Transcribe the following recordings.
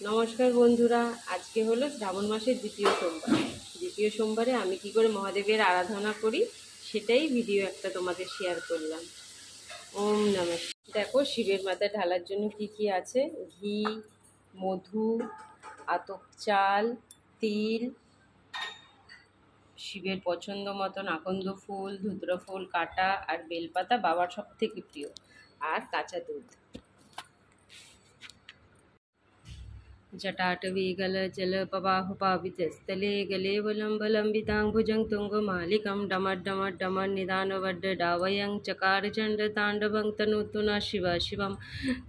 নমস্কার বন্ধুরা, আজকে হলো শ্রাবণ মাসের দ্বিতীয় সোমবার। দ্বিতীয় সোমবারে আমি কি করে মহাদেবের আরাধনা করি সেটাই ভিডিও একটা তোমাদের শেয়ার করলাম। ওম নমঃ। দেখো শিবের মাথায় ঢালার জন্য কি কি আছে: ঘি, মধু, আতপ চাল, তিল, শিবের পছন্দ মতন আকন্দ ফুল, ধুতরা ফুল কাটা, আর বেলপাতা বাবার সব থেকে প্রিয়, আর কাঁচা দুধ। जटाटवीगलजलपवाहुपावितस्थले गलेवलम्बलम्बितां तुङ्गमालिकं डमड्डमड्डमड्निदानवड्डडावयं चकारचण्डताण्डवं तनोतु नः शिव शिवं।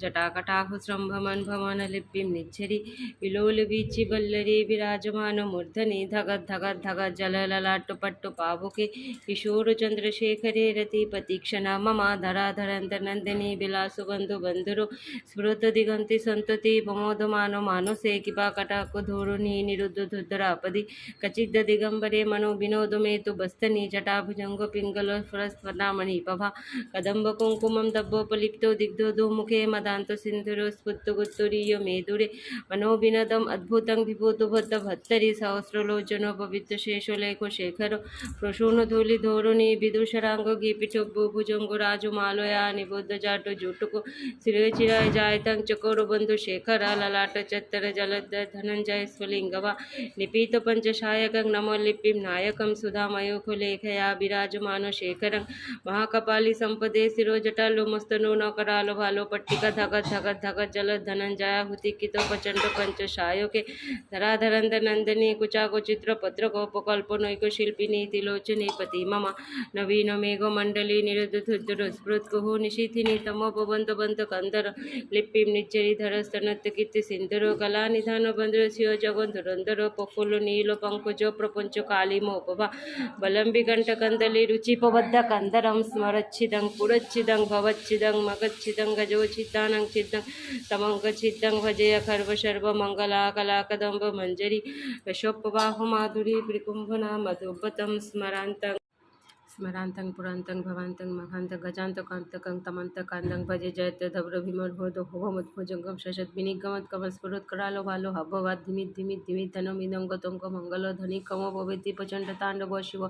जटाकटाहस्रम्भमन्भमनलिपिं निच्छरि विलोलवीचिवल्लरी विराजमानमूर्धनि धगद्धगद्धगज्जलललाट्टुपट्टुपावुके किशोरचन्द्रशेखरे रतिपतीक्षणा मम धराधरन्तनन्दिनी विलासबन्धुबन्धुरो स्फुरतदिगन्ति सन्तति प्रमोदमानो मानसे किपाकटाको धोरुणी निरुद्धधुद्धरापदि कचिद् दिगम्बरे मनो विनोद मे तु बस्तनि जटाभुजङ्गो पिङ्गलस्फुरस्फुटामणिपभा कदम्बकुङ्कुमं दब्बोपलिप्तो दिग्धोमुखे मदान्तो सिन्धुरो स्फुत्तुगुत्तुरीयो मेदुरे मनोविनोदम् अद्भुतं विभूतुभद्दभत्तरि सहस्रलोचनो पवित्रशेषलेखो शेखरो प्रसूनधूलिधोरुणी विदुषराङ्गो गीपीठो भुजङ्गो राजमालया निबुद्धजाटो जुटुको श्रीचिराय जायतं चकोरो बन्धु शेखर ललाट चत्तर जलधर धनञ्जय स्वलिङ्गवा निपीत पञ्चशायकं नमो लिपिं नायकं सुधामयूखुलेखया विराजमानो शेखरं महाकपाली सम्पदे शिरोजटालुमस्तनो नकरालो भालो पट्टिका धगत धगत धगत जल धनञ्जय हुतिकितो प्रचण्ड पञ्चशायोके धराधरन्द नन्दिनी कुचाको चित्रपत्र गोपकल्पनैक शिल्पिनी तिलोचनी पति मम नवीन मेघ मण्डली निरुद्धुद्धुर स्फुरत्कुहु निशीथिनी तमोपबन्धबन्ध कंदर लिपिं निच्चरिधरस्तनत्कीर्ति सिन्धुरो कला निधान बंधुर शिव जगन्धुरन्धरो प्रफुल्ल नीलो पंकजो प्रपंच कालीमोपभा बलम्बिकण्ठकन्दली रुचिपबद्ध कंदरं स्मरच्छिदं पुरच्छिदं भवच्छिदं मगच्छिदं गजोच्छिदानं छिदं तमङ्गच्छिदं भजेय खर्वशर्वमङ्गला कलाकदम्ब मञ्जरी यशोपबाहु माधुरी प्रिकुम्भना मधुपतं स्मरान्तं पुरान्तं भवान्तं मघान्तं गजान्तकान्तकं तमन्तकान्दं भजे जयते धव्रभिमर्भोदो होमोद्भुजङ्गं शशद्विनिगमत् कमस्फुरत्करालो भालो हव्ववात् धिमित् धनमिदं गतङ्ग मङ्गल धनिकमो भवेति प्रचण्डताण्डव शिव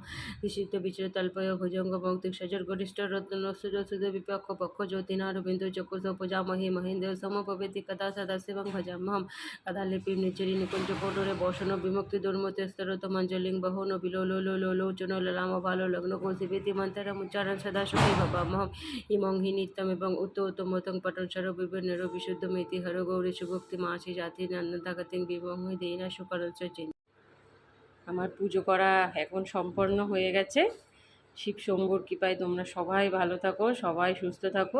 निशित विचित्रतल्पयो भुजङ्ग भौतिक सजर गरिष्ठ रत्न सुध सुध विपक्ष पक्ष ज्योतिनारबिन्दु चकुसोपजामहे महेन्द्र सम भवेति कदा सदा शिवं भजाम्यहं कदा लिपिं निचरी निकुञ्ज कोटरे बसनो विमुक्ति दुर्मतिस्तरतमञ्जलिं बहोनो विलोलोलोलोचनो ललाम भालो लग्न शिवेति मन्त्रमुच्चारण सदा सुखी भवामहम् इमं हि नित्यमेवं उत्तमोत्तमं पठन सर्वविभ्रमणेरो विशुद्धमेति हर गौरी सुभक्ति मासी জাতি নন্দদাগতিং বিবঙ্গি দেনা সুকরঞ্চ চিন। আমার পুজো করা এখন সম্পন্ন হয়ে গেছে। শিব শম্ভুর কৃপায় তোমরা সবাই ভালো থাকো, সবাই সুস্থ থাকো।